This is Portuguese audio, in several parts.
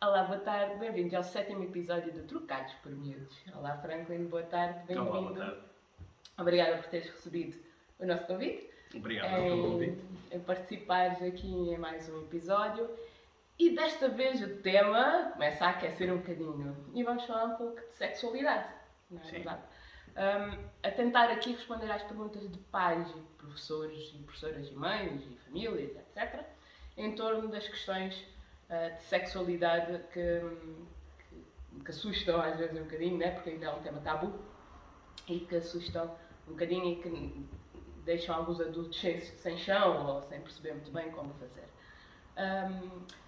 Olá, boa tarde, bem-vindos ao 7º episódio de Trocados por Miúdos. Olá, Franklin, boa tarde, bem-vindo. Olá, boa tarde. Obrigada por teres recebido o nosso convite. Obrigado pelo convite. Em participares aqui em mais um episódio. E desta vez o tema começa a aquecer um bocadinho. E vamos falar um pouco de sexualidade, não é verdade? A tentar aqui responder às perguntas de pais e professores e professoras e mães e famílias, etc. Em torno das questões de sexualidade que assustam às vezes um bocadinho, né? Porque ainda é um tema tabu e que assustam um bocadinho e que deixam alguns adultos sem chão ou sem perceber muito bem como fazer.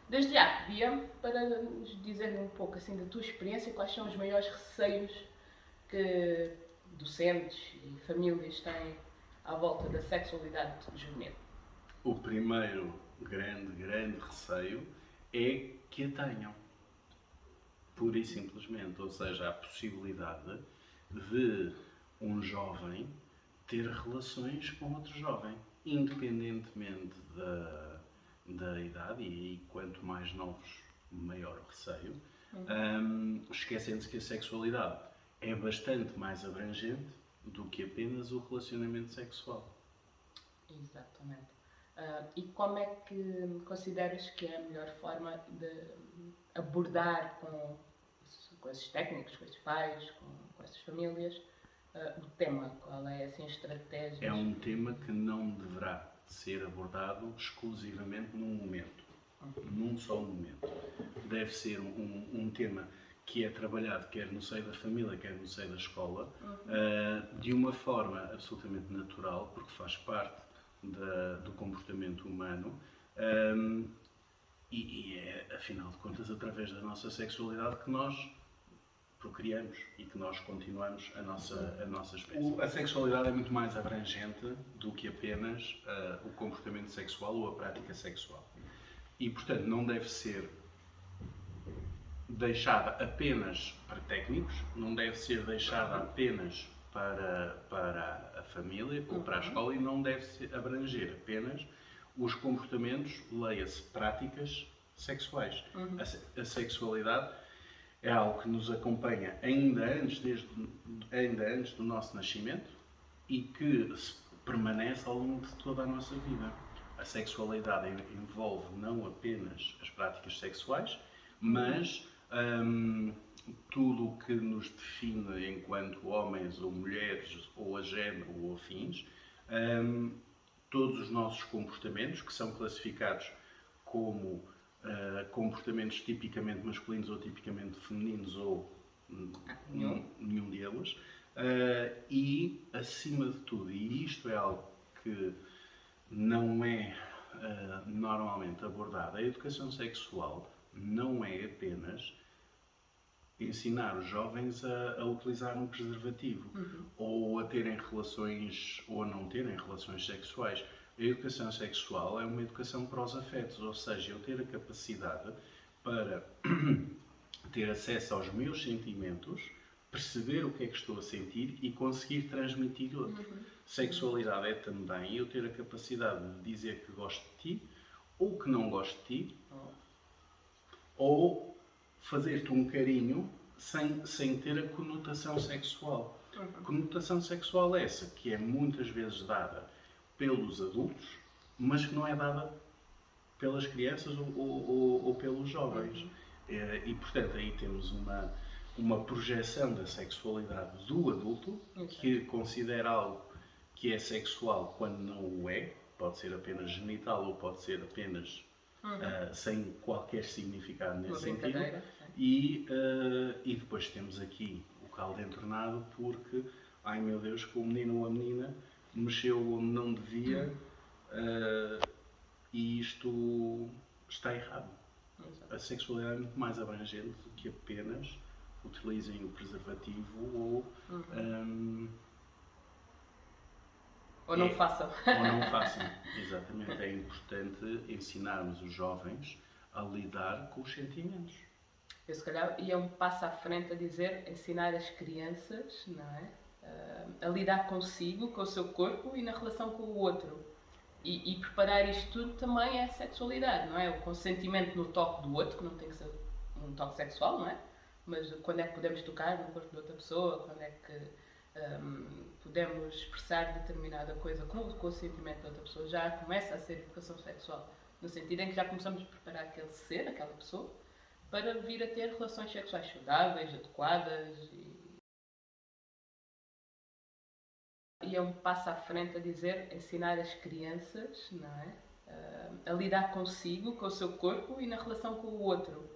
Desde já, pedia para nos dizer um pouco assim da tua experiência, quais são os maiores receios que docentes e famílias têm à volta da sexualidade juvenil. O primeiro grande receio é que a tenham. Pura e simplesmente. Ou seja, a possibilidade de um jovem ter relações com outro jovem, independentemente da idade, e quanto mais novos, maior o receio, esquecendo-se que a sexualidade é bastante mais abrangente do que apenas o relacionamento sexual. Exatamente. E como é que consideras que é a melhor forma de abordar com esses técnicos, com esses pais, com essas famílias, o tema? Qual é assim, a estratégia? É um tema que não deverá ser abordado exclusivamente num momento, num só momento. Deve ser um tema que é trabalhado quer no seio da família, quer no seio da escola, de uma forma absolutamente natural, porque faz parte do comportamento humano, e é, afinal de contas, através da nossa sexualidade que nós procriamos e que nós continuamos a nossa espécie. A sexualidade é muito mais abrangente do que apenas o comportamento sexual ou a prática sexual. E, portanto, não deve ser deixada apenas para técnicos, não deve ser deixada apenas para a família ou para a escola, e não deve abranger apenas os comportamentos, leia-se, práticas sexuais. A sexualidade é algo que nos acompanha ainda antes do nosso nascimento e que permanece ao longo de toda a nossa vida. A sexualidade envolve não apenas as práticas sexuais, mas tudo o que nos define enquanto homens ou mulheres ou a género ou afins, todos os nossos comportamentos, que são classificados como comportamentos tipicamente masculinos ou tipicamente femininos ou nenhum deles, e acima de tudo, e isto é algo que não é normalmente abordado, a educação sexual não é apenas ensinar os jovens a utilizar um preservativo ou a terem relações ou a não terem relações sexuais. A educação sexual é uma educação para os afetos, ou seja, eu ter a capacidade para ter acesso aos meus sentimentos, perceber o que é que estou a sentir e conseguir transmitir-o. Sexualidade é também eu ter a capacidade de dizer que gosto de ti ou que não gosto de ti, ou fazer-te um carinho sem ter a conotação sexual. Conotação sexual é essa que é muitas vezes dada pelos adultos, mas que não é dada pelas crianças ou pelos jovens. E, portanto, aí temos uma projeção da sexualidade do adulto, que considera algo que é sexual quando não o é, pode ser apenas genital ou pode ser apenas sem qualquer significado nesse sentido. E depois temos aqui o caldo entornado porque, ai meu Deus, que o menino ou a menina mexeu onde não devia, e isto está errado. A sexualidade é muito mais abrangente do que apenas utilizem o preservativo ou não façam. Ou não façam, exatamente. É importante ensinarmos os jovens a lidar com os sentimentos. Eu se calhar ia um passo à frente a dizer, ensinar as crianças, não é? A lidar consigo, com o seu corpo e na relação com o outro. E preparar isto tudo também é a sexualidade, não é? O consentimento no toque do outro, que não tem que ser um um toque sexual, não é? Mas quando é que podemos tocar no corpo de outra pessoa, quando é que podemos expressar determinada coisa com o consentimento da outra pessoa, já começa a ser educação sexual. No sentido em que já começamos a preparar aquele ser, aquela pessoa, para vir a ter relações sexuais saudáveis, adequadas e é um passo à frente a dizer ensinar as crianças, não é? A lidar consigo, com o seu corpo e na relação com o outro.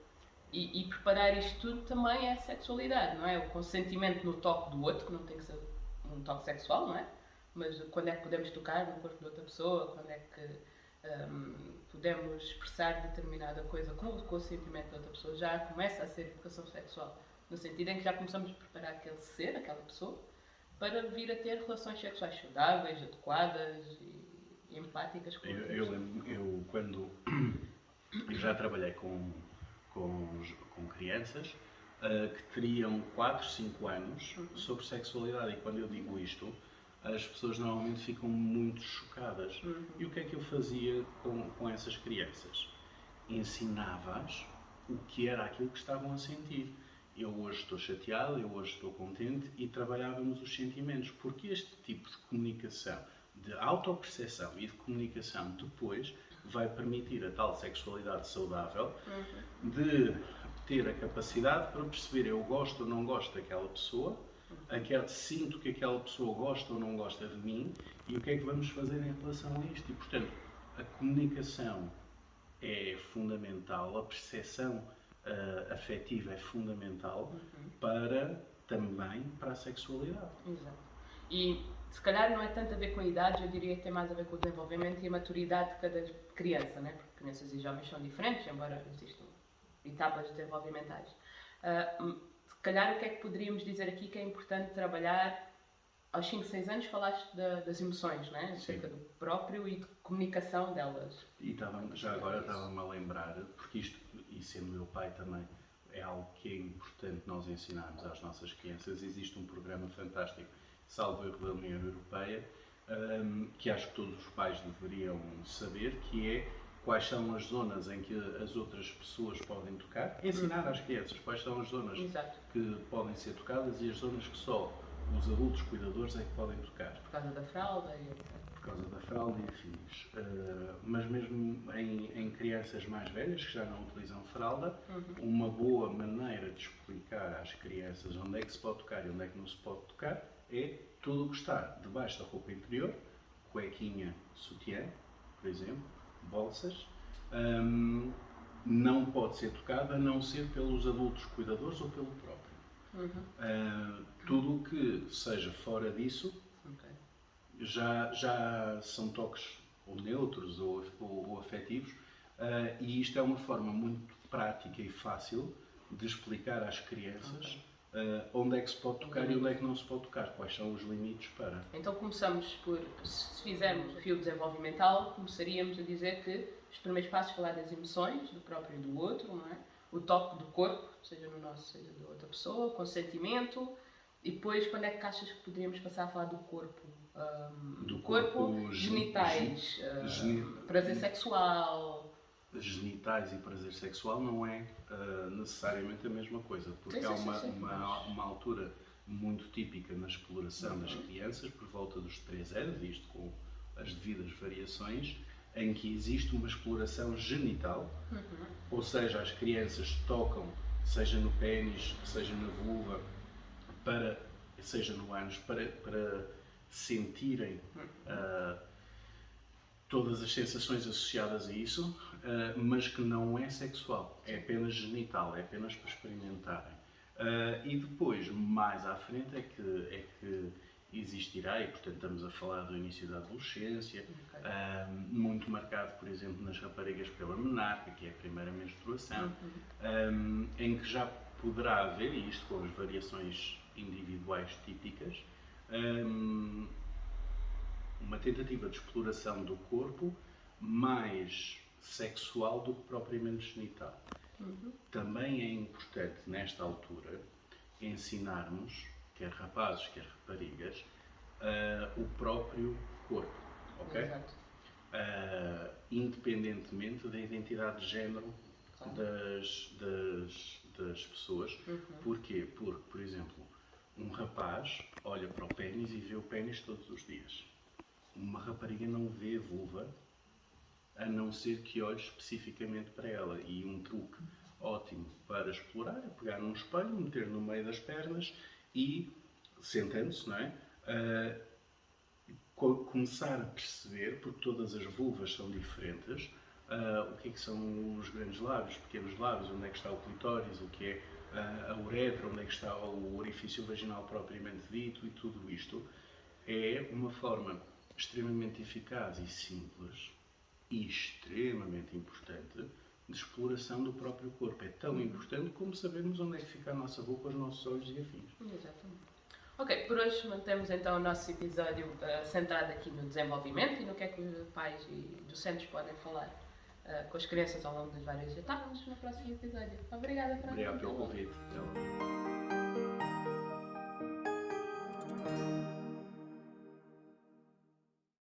E preparar isto tudo também é a sexualidade, não é? O consentimento no toque do outro, que não tem que ser um toque sexual, não é? Mas quando é que podemos tocar no corpo de outra pessoa, quando é que podemos expressar determinada coisa com o consentimento da outra pessoa, já começa a ser educação sexual. No sentido em que já começamos a preparar aquele ser, aquela pessoa, para vir a ter relações sexuais saudáveis, adequadas e empáticas com outras. Eu quando eu já trabalhei com crianças que teriam 4, 5 anos sobre sexualidade, e quando eu digo isto, as pessoas normalmente ficam muito chocadas. E o que é que eu fazia com essas crianças? Ensinava-as o que era aquilo que estavam a sentir. Eu hoje estou chateado, eu hoje estou contente, e trabalhávamos os sentimentos, porque este tipo de comunicação, de autoperceção e de comunicação depois vai permitir a tal sexualidade saudável de ter a capacidade para perceber eu gosto ou não gosto daquela pessoa, sinto que aquela pessoa gosta ou não gosta de mim e o que é que vamos fazer em relação a isto. E, portanto, a comunicação é fundamental, a percepção afetiva é fundamental também para a sexualidade. Exato. E se calhar não é tanto a ver com a idade, eu diria que tem mais a ver com o desenvolvimento e a maturidade de cada criança, né? Porque crianças e jovens são diferentes, embora existam etapas desenvolvimentais. Se calhar o que é que poderíamos dizer aqui que é importante trabalhar aos 5, 6 anos falaste das emoções, né? Acerca do próprio e de comunicação delas. E já agora estava-me a lembrar, porque isto, e sendo meu pai também, é algo que é importante nós ensinarmos às nossas crianças. Existe um programa fantástico, salvo erro, da União Europeia, que acho que todos os pais deveriam saber, que é quais são as zonas em que as outras pessoas podem tocar. Ensinar às crianças quais são as zonas que podem ser tocadas e as zonas que só os adultos cuidadores é que podem tocar. Por causa da fralda e etc. Por causa da fralda e afins. Mas mesmo em crianças mais velhas que já não utilizam fralda, uma boa maneira de explicar às crianças onde é que se pode tocar e onde é que não se pode tocar é tudo o que está debaixo da roupa interior, cuequinha, sutiã, por exemplo, bolsas, não pode ser tocada a não ser pelos adultos cuidadores ou pelo próprio. Tudo o que seja fora disso já são toques ou neutros ou afetivos, e isto é uma forma muito prática e fácil de explicar às crianças onde é que se pode tocar e onde é que não se pode tocar, quais são os limites para. Então começamos por, se fizermos o fio desenvolvimental, começaríamos a dizer que os primeiros passos falar das emoções, do próprio e do outro, não é? O toque do corpo, seja no nosso, seja da outra pessoa, o consentimento, e depois quando é que achas que poderíamos passar a falar do corpo? Do corpo, genitais, prazer sexual. Genitais e prazer sexual não é necessariamente a mesma coisa, porque há uma altura muito típica na exploração das crianças, por volta dos 3 anos, isto com as devidas variações, em que existe uma exploração genital, ou seja, as crianças tocam, seja no pénis, seja na vulva, seja no ânus, para sentirem todas as sensações associadas a isso, mas que não é sexual, é apenas genital, é apenas para experimentarem. E depois, mais à frente, é que existirá, e portanto estamos a falar do início da adolescência, muito marcado, por exemplo, nas raparigas pela menarca, que é a primeira menstruação, em que já poderá haver, e isto com as variações individuais típicas, uma tentativa de exploração do corpo mais sexual do que propriamente genital. Também é importante, nesta altura, ensinarmos, quer rapazes, quer raparigas, o próprio corpo, ok? Exato. Independentemente da identidade de género Claro. das pessoas. Porquê? Porque, por exemplo, um rapaz olha para o pénis e vê o pénis todos os dias. Uma rapariga não vê a vulva, a não ser que olhe especificamente para ela. E um truque ótimo para explorar é pegar num espelho, meter no meio das pernas e, sentando-se, não é? Começar a perceber, porque todas as vulvas são diferentes, o que é que são os grandes lábios, pequenos lábios, onde é que está o clitóris, o que é a uretra, onde é que está o orifício vaginal propriamente dito, e tudo isto é uma forma extremamente eficaz e simples e extremamente importante de exploração do próprio corpo. É tão importante como sabermos onde é que fica a nossa boca, os nossos olhos e afins. Exatamente. Ok, por hoje mantemos então o nosso episódio centrado aqui no desenvolvimento e no que é que os pais e docentes podem falar com as crianças ao longo das várias etapas no próximo episódio. Obrigada, Fran. Obrigado pelo convite. Até logo.